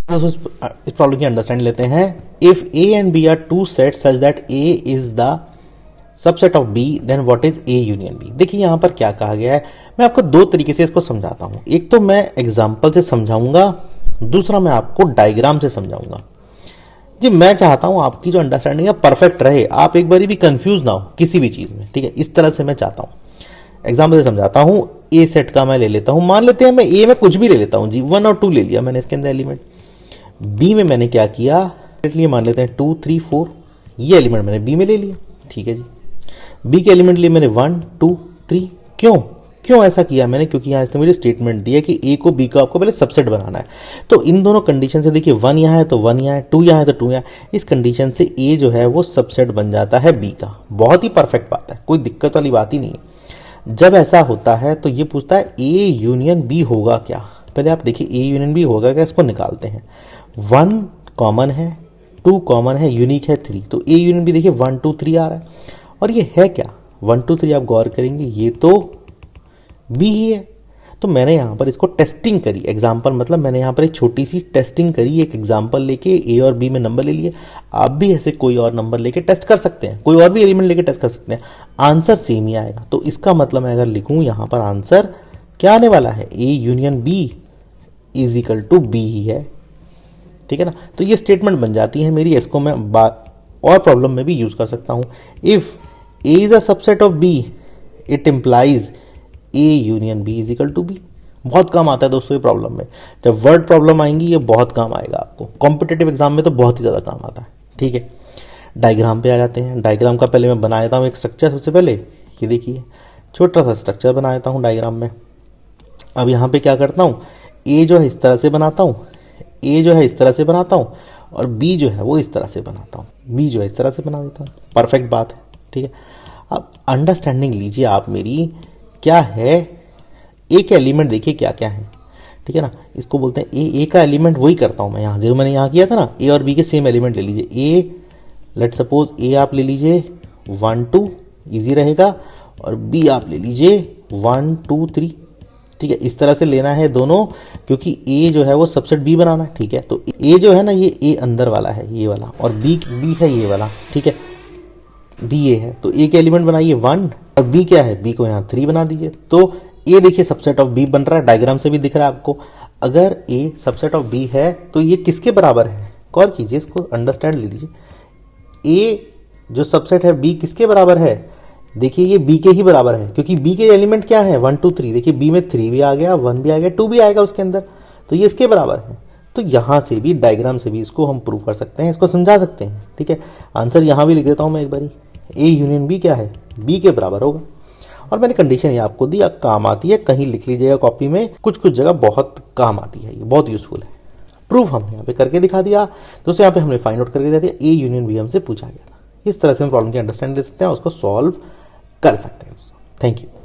दोस्तों इस प्रॉब्लम की अंडरस्टैंड लेते हैं। If A and B are two set such that A is the subset of B then what is A union B. देखिए यहां पर क्या कहा गया है, मैं आपको दो तरीके से इसको समझाता हूं। एक तो मैं एग्जाम्पल से समझाऊंगा, दूसरा मैं आपको डायग्राम से समझाऊंगा। जी मैं चाहता हूं आपकी जो अंडरस्टैंडिंग है परफेक्ट रहे, आप एक बारी भी कंफ्यूज ना हो किसी भी चीज में, ठीक है। इस तरह से मैं चाहता हूं। एग्जाम्पल से समझाता हूं। ए सेट का मैं ले लेता हूं, मान लेते हैं मैं ए में कुछ भी ले लेता हूं जी, 1 और 2 ले लिया मैंने इसके अंदर एलिमेंट। बी में मैंने क्या किया, मान लेते हैं 2 3 4, ये एलिमेंट मैंने बी में ले लिया, ठीक है जी। बी के एलिमेंट लिए मैंने 1 2 3। क्यों ऐसा किया मैंने, क्योंकि यहां इसने मुझे स्टेटमेंट दिया कि ए को बी का आपको पहले सबसेट बनाना है। तो इन दोनों कंडीशन से देखिए 1 यहां है तो 1 यहां है, 2 यहां है तो 2 यहां, इस कंडीशन से ए जो है वो सबसेट बन जाता है बी का। बहुत ही परफेक्ट बात है, कोई दिक्कत वाली बात ही नहीं है। जब ऐसा होता है तो ये पूछता है ए यूनियन बी होगा क्या। पहले आप देखिए ए यूनियन बी होगा क्या, इसको निकालते हैं। 1 कॉमन है, 2 कॉमन है, यूनिक है 3, तो ए यूनियन बी देखिए 1 2 3 आ रहा है। और ये है क्या, 1 2 3 आप गौर करेंगे ये तो बी ही है। तो मैंने यहां पर इसको टेस्टिंग करी, एग्जाम्पल मतलब मैंने यहां पर एक छोटी सी टेस्टिंग करी, एक एग्जाम्पल लेके ए और बी में नंबर ले लिए। आप भी ऐसे कोई और नंबर लेके टेस्ट कर सकते हैं, कोई और भी एलिमेंट लेके टेस्ट कर सकते हैं, आंसर सेम ही आएगा। तो इसका मतलब मैं अगर लिखूं यहां पर आंसर क्या आने वाला है, A union B is equal to B ही है, ठीक है ना। तो ये स्टेटमेंट बन जाती है मेरी, इसको मैं और प्रॉब्लम में भी यूज कर सकता हूं। If A is a subset of B it implies A union B is equal to B. बहुत काम आता है दोस्तों ये प्रॉब्लम में, जब वर्ड प्रॉब्लम आएंगी ये बहुत काम आएगा आपको, कॉम्पिटेटिव एग्जाम में तो बहुत ही ज्यादा काम आता है, ठीक है। डायग्राम पे आ जाते हैं। डायग्राम का पहले मैं बना देता हूं एक स्ट्रक्चर। सबसे पहले ये देखिए छोटा सा स्ट्रक्चर बना देता हूं डायग्राम में। अब यहां पे क्या करता हूं, ए जो है इस तरह से बनाता हूं, ए जो है इस तरह से बनाता हूं, और बी जो है वो इस तरह से बनाता हूं, बी जो है इस तरह से बना देता हूं। परफेक्ट बात है, ठीक है। अब अंडरस्टैंडिंग लीजिए आप मेरी, क्या है ए के एलिमेंट देखिए क्या क्या है, ठीक है ना। इसको बोलते हैं ए का एलिमेंट वही करता हूं मैं यहां, जो मैंने यहां किया था ना। ए और बी के सेम एलिमेंट ले लीजिए। ए लेट सपोज ए आप ले लीजिए 1 2, इजी रहेगा, और बी आप ले लीजिए 1 2 3, ठीक है। इस तरह से लेना है दोनों, क्योंकि ए जो है वो सबसेट बी बनाना है, ठीक है। तो ए जो है ना ये ए अंदर वाला है ये वाला, और बी है ये वाला, ठीक है। बी ए है तो ए के एलिमेंट बनाइए 1, और बी क्या है, बी को यहाँ 3 बना दीजिए। तो ए देखिए सबसेट ऑफ बी बन रहा है, डायग्राम से भी दिख रहा है आपको। अगर ए सबसेट ऑफ बी है तो ये किसके बराबर है, गौर कीजिए, इसको अंडरस्टैंड ले लीजिए। ए जो सबसेट है बी किसके बराबर है, देखिए ये बी के ही बराबर है, क्योंकि बी के एलिमेंट क्या है 1 2 3। देखिए बी में 3 भी आ गया, 1 भी आ गया, 2 भी आएगा उसके अंदर, तो ये इसके बराबर है। तो यहां से भी डायग्राम से भी इसको हम प्रूव कर सकते हैं, इसको समझा सकते हैं, ठीक है। आंसर यहां भी लिख देता हूं मैं एक बारी, ए यूनियन बी क्या है, बी के बराबर होगा। और मैंने कंडीशन ये आपको दी, काम आती है, कहीं लिख लीजिएगा कॉपी में, कुछ जगह बहुत काम आती है, ये बहुत यूजफुल है। प्रूफ हमने यहाँ पे करके दिखा दिया, दोस्तों यहाँ पे हमने फाइंड आउट करके दे दिया, ए यूनियन बी हमसे पूछा गया था। इस तरह से हम प्रॉब्लम की अंडरस्टैंड दे सकते हैं, उसको सॉल्व कर सकते हैं। Thank you.